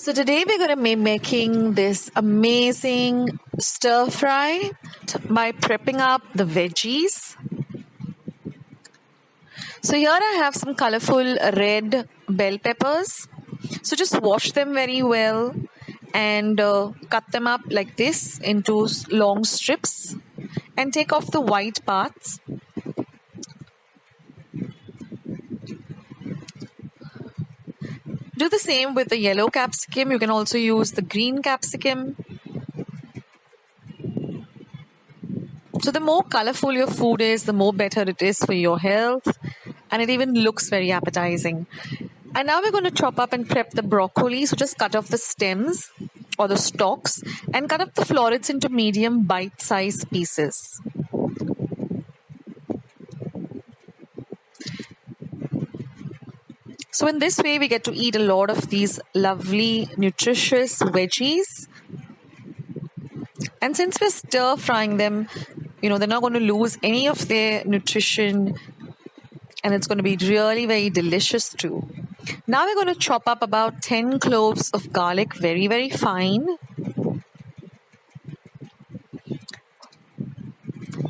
So today we're going to be making this amazing stir fry by prepping up the veggies. So here I have some colorful red bell peppers. So just wash them very well and cut them up like this into long strips and take off the white parts. Do the same with the yellow capsicum. You can also use the green capsicum. So the more colorful your food is, the more better it is for your health. And it even looks very appetizing. And now we're going to chop up and prep the broccoli. So just cut off the stems or the stalks and cut up the florets into medium bite-sized pieces. So in this way, we get to eat a lot of these lovely, nutritious veggies. And since we're stir frying them, they're not going to lose any of their nutrition. And it's going to be really very delicious too. Now we're going to chop up about 10 cloves of garlic very, very fine.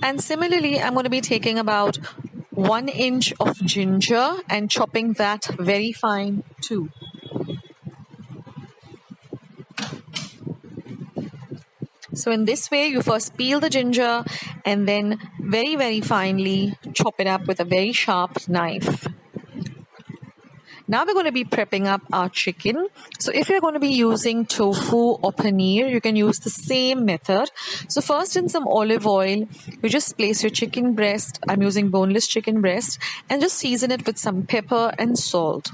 And similarly, I'm going to be taking about 1 inch of ginger and chopping that very fine too. So in this way, you first peel the ginger and then very, very finely chop it up with a very sharp knife. Now we're going to be prepping up our chicken. So if you're going to be using tofu or paneer, you can use the same method. So first in some olive oil, you just place your chicken breast. I'm using boneless chicken breast and just season it with some pepper and salt.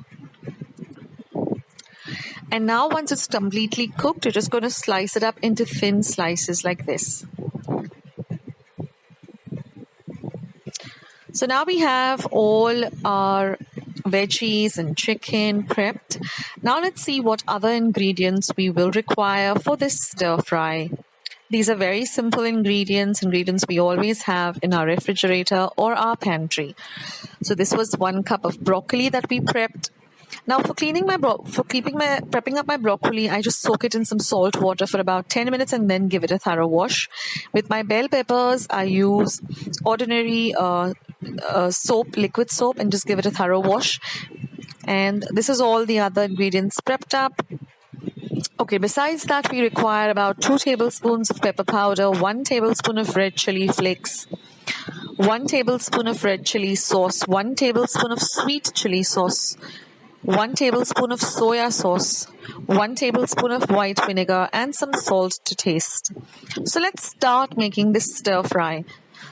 And now once it's completely cooked, you're just going to slice it up into thin slices like this. So now we have all our veggies and chicken prepped. Now let's see what other ingredients we will require for this stir fry. These are very simple ingredients we always have in our refrigerator or our pantry. So this was 1 cup of broccoli that we prepped. Now for prepping up my broccoli, I just soak it in some salt water for about 10 minutes and then give it a thorough wash. With my bell peppers, I use ordinary liquid soap, and just give it a thorough wash. And this is all the other ingredients prepped up. Okay, besides that, we require about 2 tablespoons of pepper powder, 1 tablespoon of red chili flakes, 1 tablespoon of red chili sauce, 1 tablespoon of sweet chili sauce, 1 tablespoon of soya sauce, 1 tablespoon of white vinegar, and some salt to taste. So let's start making this stir fry.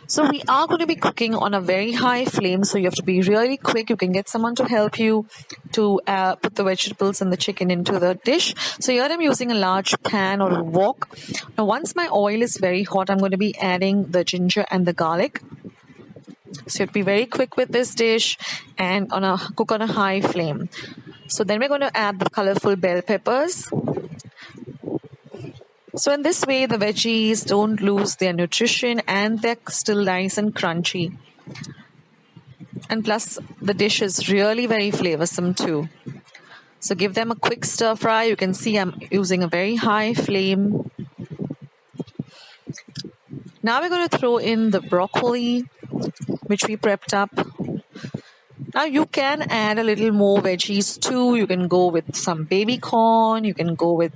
So we are going to be cooking on a very high flame, so you have to be really quick. You can get someone to help you to put the vegetables and the chicken into the dish. So here I'm using a large pan or a wok. Now once my oil is very hot, I'm going to be adding the ginger and the garlic. So you have to be very quick with this dish and cook on a high flame. So then we're going to add the colorful bell peppers. So in this way, the veggies don't lose their nutrition and they're still nice and crunchy. And plus, the dish is really very flavorsome too. So give them a quick stir fry. You can see I'm using a very high flame. Now we're going to throw in the broccoli, which we prepped up. Now you can add a little more veggies too. You can go with some baby corn. You can go with,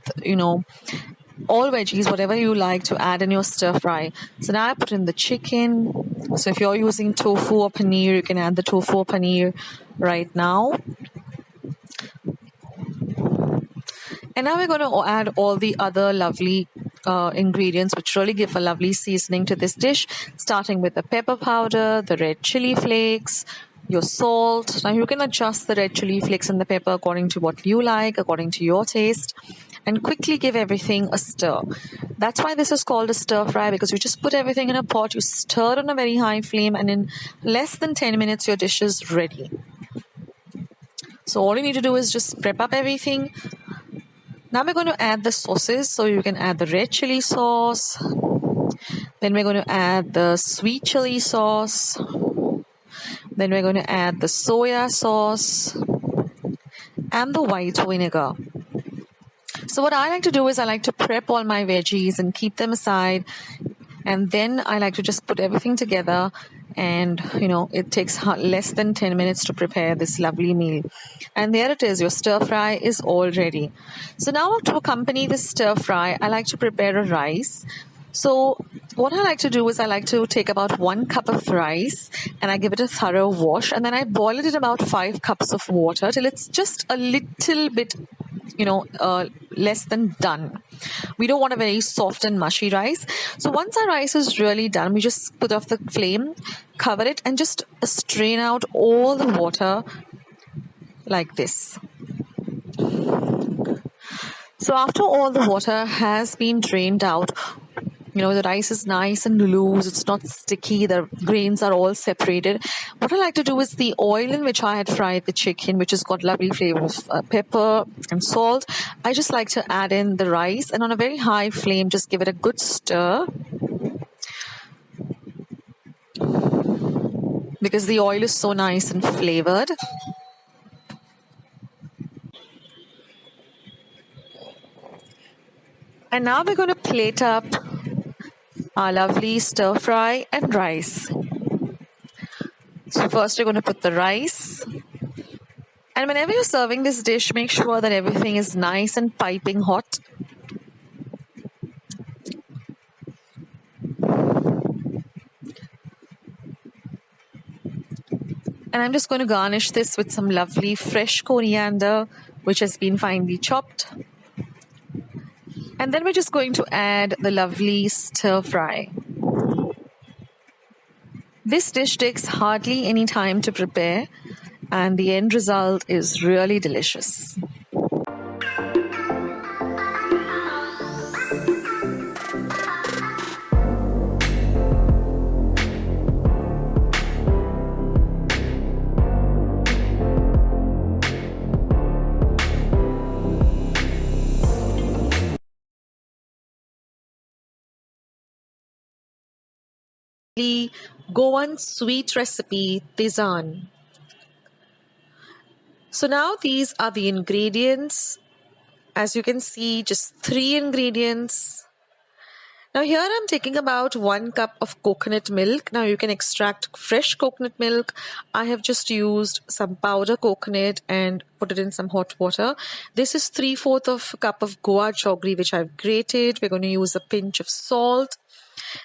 all veggies, whatever you like to add in your stir fry. So now I put in the chicken. So if you're using tofu or paneer, you can add the tofu or paneer right now. And now we're going to add all the other lovely ingredients which really give a lovely seasoning to this dish, starting with the pepper powder, the red chili flakes, your salt. Now you can adjust the red chili flakes and the pepper according to what you like, according to your taste, and quickly give everything a stir. That's why this is called a stir fry, because you just put everything in a pot, you stir it on a very high flame, and in less than 10 minutes your dish is ready. So all you need to do is just prep up everything. Now we're going to add the sauces. So you can add the red chili sauce. Then we're going to add the sweet chili sauce. Then we're going to add the soya sauce and the white vinegar. So what I like to do is I like to prep all my veggies and keep them aside. And then I like to just put everything together, and it takes less than 10 minutes to prepare this lovely meal. And there it is, your stir fry is all ready. So now to accompany this stir fry, I like to prepare a rice. So what I like to do is I like to take about 1 cup of rice and I give it a thorough wash, and then I boil it in about 5 cups of water till it's just a little bit less than done. We don't want a very soft and mushy rice. So once our rice is really done, we just put off the flame, cover it, and just strain out all the water like this. So after all the water has been drained out, the rice is nice and loose, it's not sticky, the grains are all separated. What I like to do is the oil in which I had fried the chicken, which has got lovely flavor of pepper and salt, I just like to add in the rice, and on a very high flame, just give it a good stir. Because the oil is so nice and flavored. And now we're going to plate up our lovely stir fry and rice. So first we're going to put the rice. And whenever you're serving this dish, make sure that everything is nice and piping hot. And I'm just going to garnish this with some lovely fresh coriander, which has been finely chopped. And then we're just going to add the lovely stir fry. This dish takes hardly any time to prepare, and the end result is really delicious. Goan sweet recipe, tizaan. So now these are the ingredients. As you can see, just 3 ingredients. Now here I'm taking about 1 cup of coconut milk. Now you can extract fresh coconut milk. I have just used some powder coconut and put it in some hot water. This is 3/4 of a cup of goa jaggery, which I've grated. We're going to use a pinch of salt.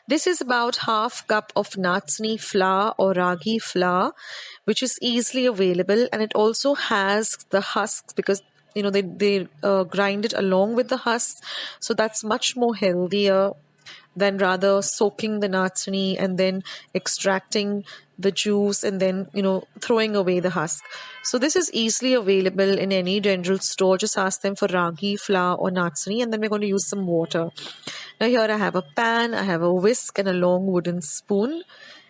This is about 1/2 cup of natsni flour or ragi flour, which is easily available, and it also has the husks because they grind it along with the husks, so that's much more healthier than rather soaking the natsni and then extracting the juice and then throwing away the husk. So this is easily available in any general store. Just ask them for ragi flour or natsni, and then we're going to use some water. Now here I have a pan, I have a whisk and a long wooden spoon.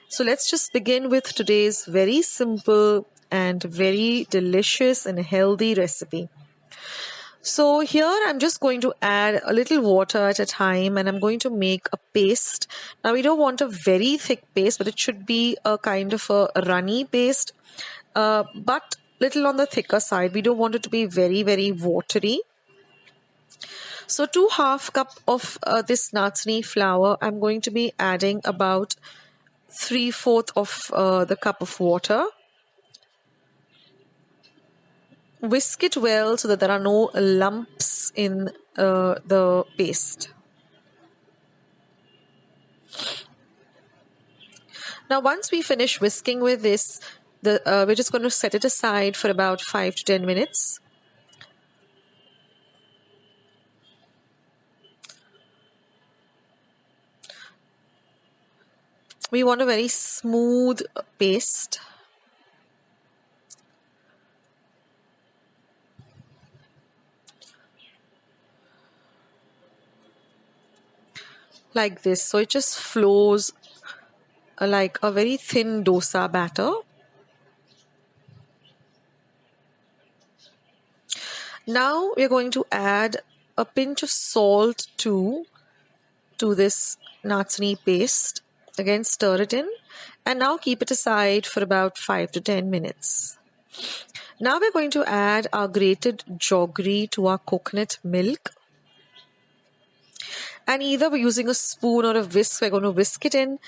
So let's just begin with today's very simple and very delicious and healthy recipe. So here I'm just going to add a little water at a time, and I'm going to make a paste. Now we don't want a very thick paste, but it should be a kind of a runny paste, but little on the thicker side. We don't want it to be very, very watery. So to 1/2 cup of this natsni flour, I'm going to be adding about 3/4 of the cup of water. Whisk it well so that there are no lumps in the paste. Now once we finish whisking with this, we're just going to set it aside for about 5 to 10 minutes. We want a very smooth paste. Like this. So it just flows like a very thin dosa batter. Now we're going to add a pinch of salt to this natsni paste. Again, stir it in, and now keep it aside for about 5 to 10 minutes. Now we're going to add our grated jaggery to our coconut milk. And either we're using a spoon or a whisk, we're going to whisk it in.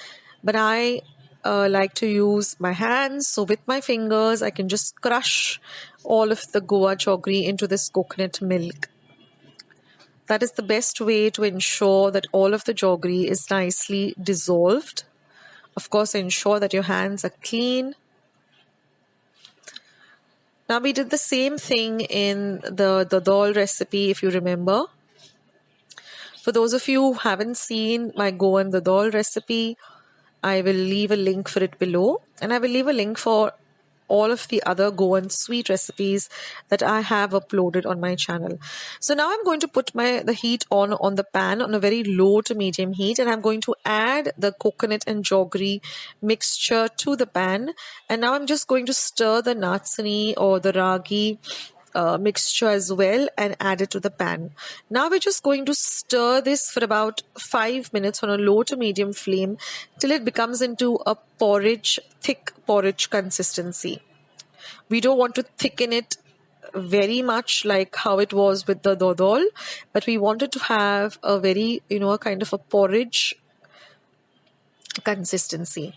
But I like to use my hands. So with my fingers, I can just crush all of the Goa jaggery into this coconut milk. That is the best way to ensure that all of the jaggery is nicely dissolved. Of course, ensure that your hands are clean. Now we did the same thing in the dal recipe, if you remember. For those of you who haven't seen my Goan the dal recipe, I will leave a link for it below, and I will leave a link for all of the other Goan sweet recipes that I have uploaded on my channel. So now I'm going to put the heat on the pan on a very low to medium heat, and I'm going to add the coconut and jaggery mixture to the pan. And now I'm just going to stir the natsani or the ragi mixture as well and add it to the pan. Now we're just going to stir this for about 5 minutes on a low to medium flame till it becomes into a thick porridge consistency. We don't want to thicken it very much like how it was with the dodol, but we wanted to have a very, a kind of a porridge consistency.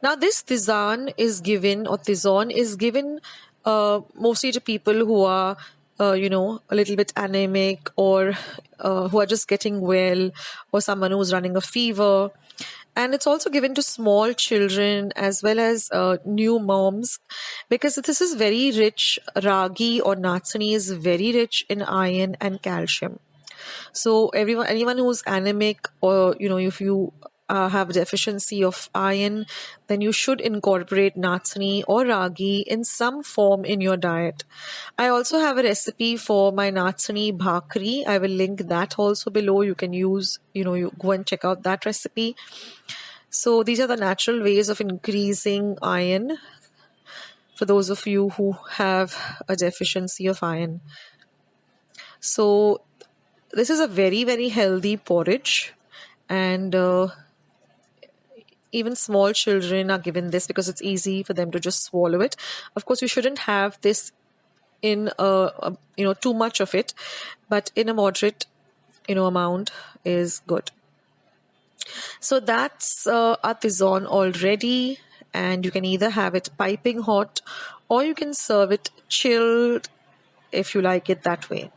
Now, this tizaan is given, or tizon is given mostly to people who are, a little bit anemic, or who are just getting well, or someone who's running a fever. And it's also given to small children as well as new moms, because this is very rich. Ragi or natsani is very rich in iron and calcium. So anyone who's anemic, or if you have deficiency of iron, then you should incorporate natsani or ragi in some form in your diet. I also have a recipe for my natsani bhakri. I will link that also below. You can you go and check out that recipe. So these are the natural ways of increasing iron for those of you who have a deficiency of iron. So this is a very, very healthy porridge, and even small children are given this because it's easy for them to just swallow it. Of course, you shouldn't have this in too much of it, but in a moderate amount is good. So that's our tizon already, and you can either have it piping hot or you can serve it chilled if you like it that way.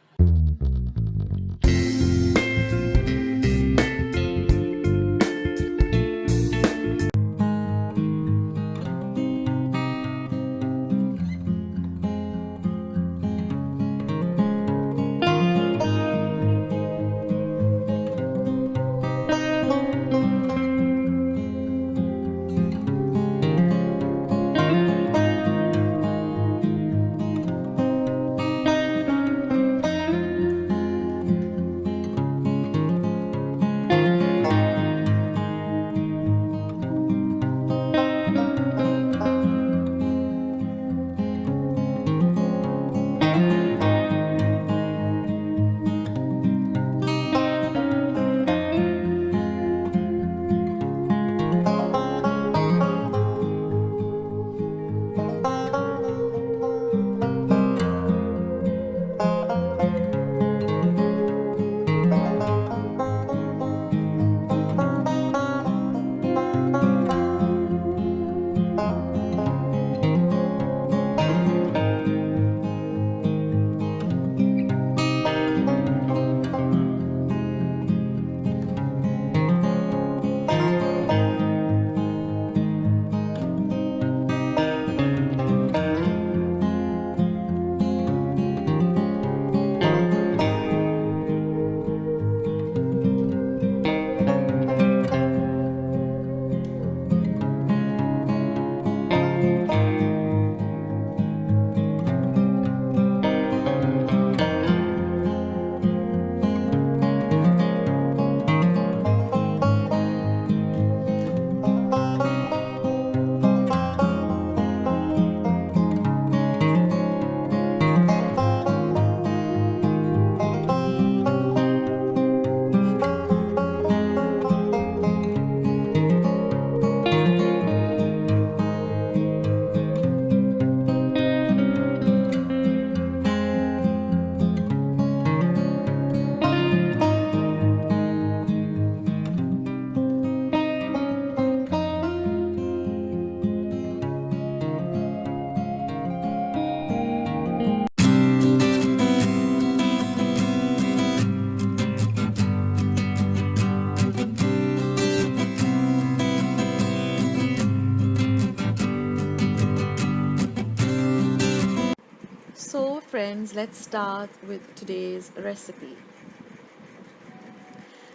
So friends, let's start with today's recipe.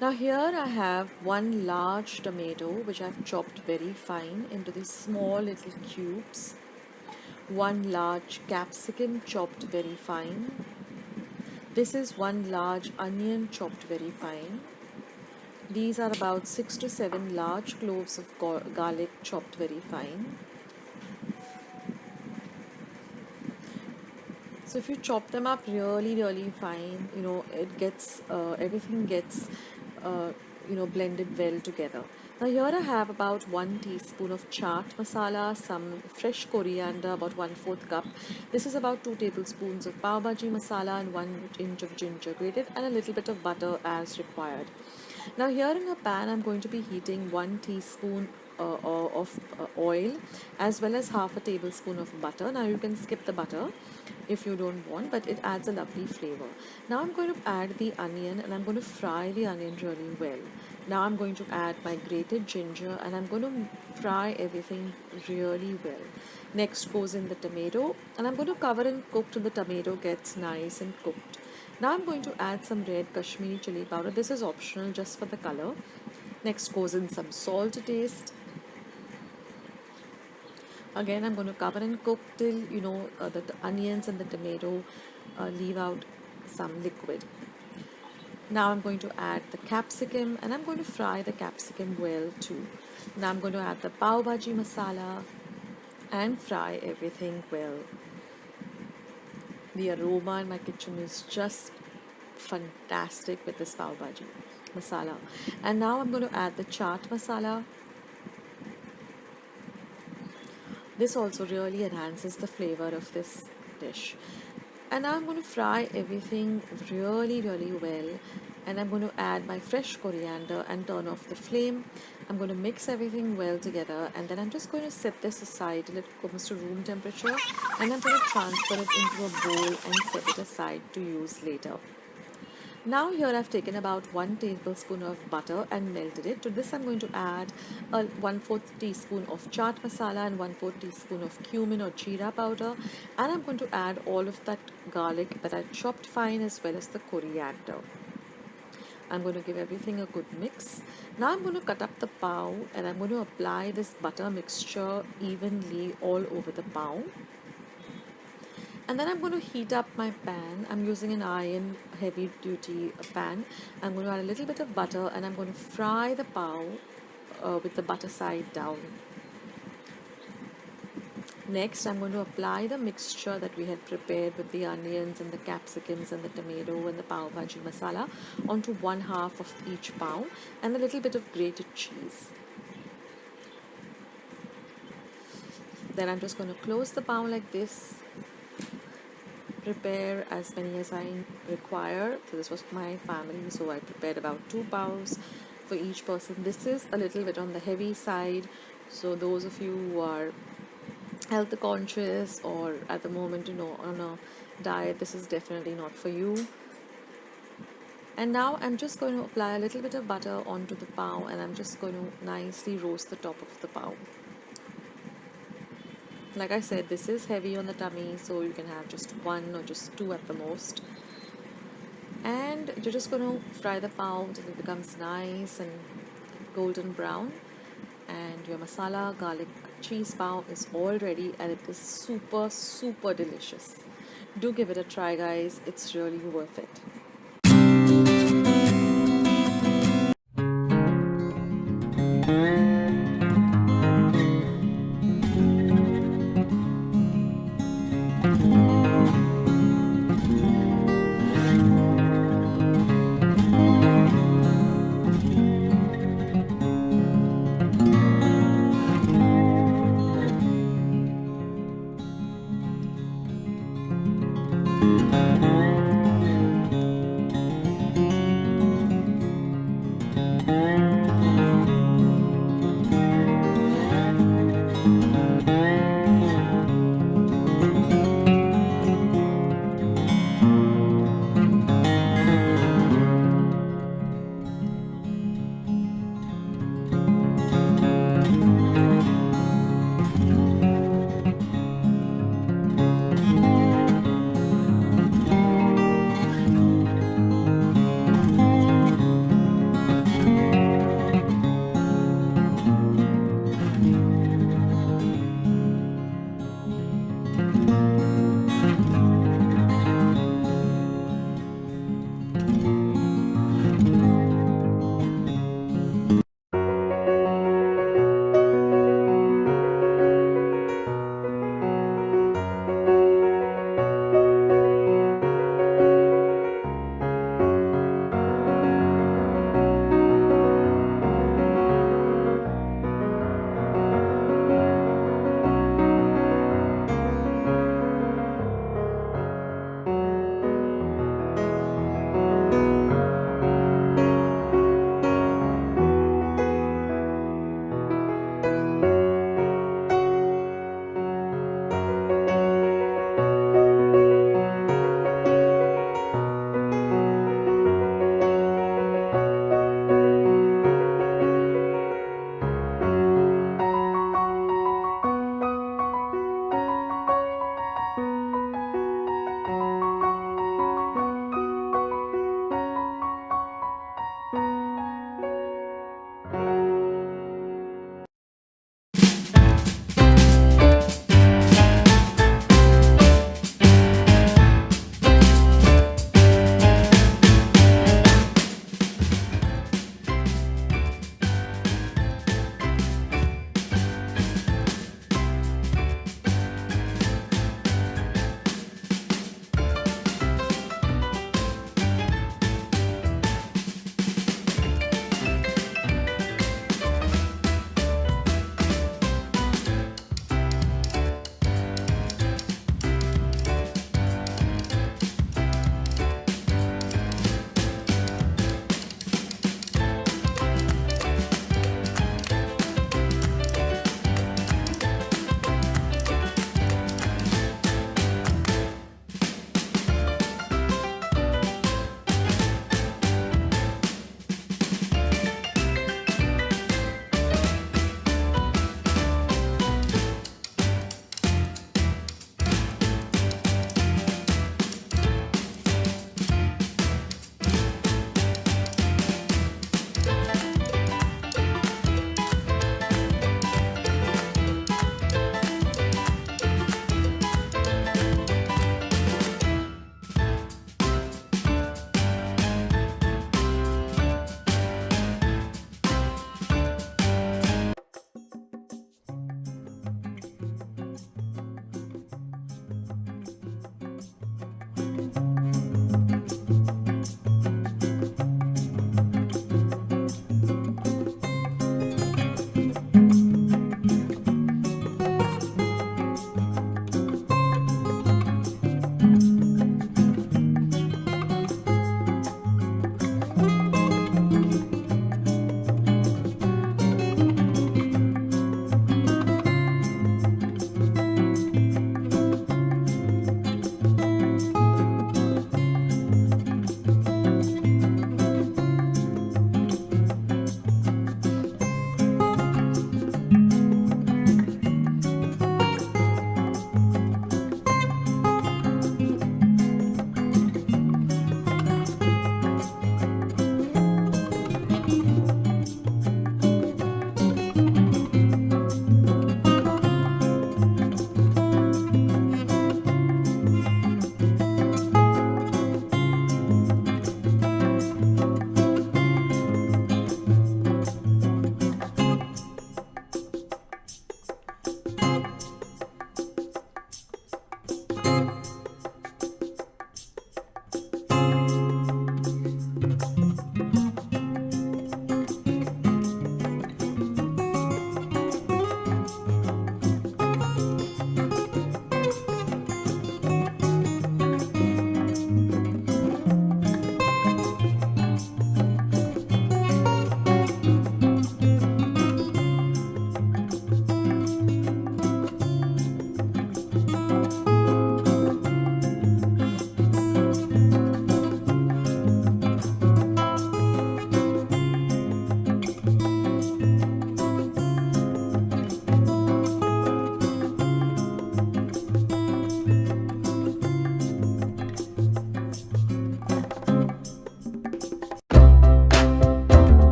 Now here I have one large tomato which I've chopped very fine into these small little cubes. One large capsicum chopped very fine. This is one large onion chopped very fine. These are about 6 to 7 large cloves of garlic chopped very fine. So if you chop them up really fine, it gets everything gets blended well together. Now here I have about 1 teaspoon of chaat masala, some fresh coriander, about 1/4 cup. This is about 2 tablespoons of pav bhaji masala and 1 inch of ginger grated, and a little bit of butter as required. Now here in a pan I'm going to be heating 1 teaspoon of oil, as well as half a tablespoon of butter. Now you can skip the butter if you don't want, but it adds a lovely flavor. Now I'm going to add the onion, and I'm going to fry the onion really well. Now I'm going to add my grated ginger, and I'm going to fry everything really well. Next goes in the tomato, and I'm going to cover and cook till the tomato gets nice and cooked. Now I'm going to add some red Kashmiri chili powder. This is optional, just for the color. Next goes in some salt to taste. Again, I'm going to cover and cook till the onions and the tomato leave out some liquid. Now I'm going to add the capsicum, and I'm going to fry the capsicum well too. Now I'm going to add the pav bhaji masala and fry everything well. The aroma in my kitchen is just fantastic with this pav bhaji masala. And now I'm going to add the chaat masala. This also really enhances the flavor of this dish. And now I'm going to fry everything really well, and I'm going to add my fresh coriander and turn off the flame. I'm going to mix everything well together, and then I'm just going to set this aside till it comes to room temperature, and I'm going to transfer it into a bowl and set it aside to use later. Now here I've taken about 1 tablespoon of butter and melted it. To this I'm going to add a 1/4 teaspoon of chaat masala and 1/4 teaspoon of cumin or jeera powder, and I'm going to add all of that garlic that I chopped fine, as well as the coriander. I'm going to give everything a good mix. Now I'm going to cut up the pav, and I'm going to apply this butter mixture evenly all over the pav. And then I'm going to heat up my pan. I'm using an iron heavy duty pan. I'm going to add a little bit of butter, and I'm going to fry the pav with the butter side down. Next, I'm going to apply the mixture that we had prepared with the onions and the capsicums and the tomato and the pav bhaji masala onto 1/2 of each pav, and a little bit of grated cheese. Then I'm just going to close the pav like this. Prepare as many as I require. So this was my family, so I prepared about 2 pavs for each person. This is a little bit on the heavy side, so those of you who are health conscious or at the moment on a diet, this is definitely not for you. And now I'm just going to apply a little bit of butter onto the pav, and I'm just going to nicely roast the top of the pav. Like I said, this is heavy on the tummy, so you can have just 1 or just 2 at the most. And you're just going to fry the pav till it becomes nice and golden brown. And your masala garlic cheese pav is all ready, and it is super delicious. Do give it a try, guys. It's really worth it.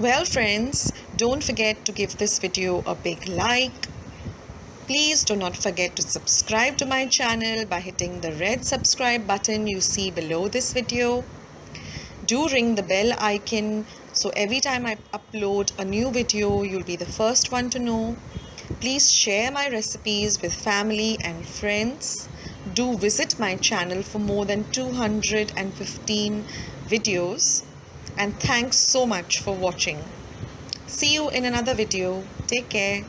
Well friends, don't forget to give this video a big like. Please do not forget to subscribe to my channel by hitting the red subscribe button you see below this video. Do ring the bell icon so every time I upload a new video, you'll be the first one to know. Please share my recipes with family and friends. Do visit my channel for more than 215 videos. And thanks so much for watching. See you in another video. Take care.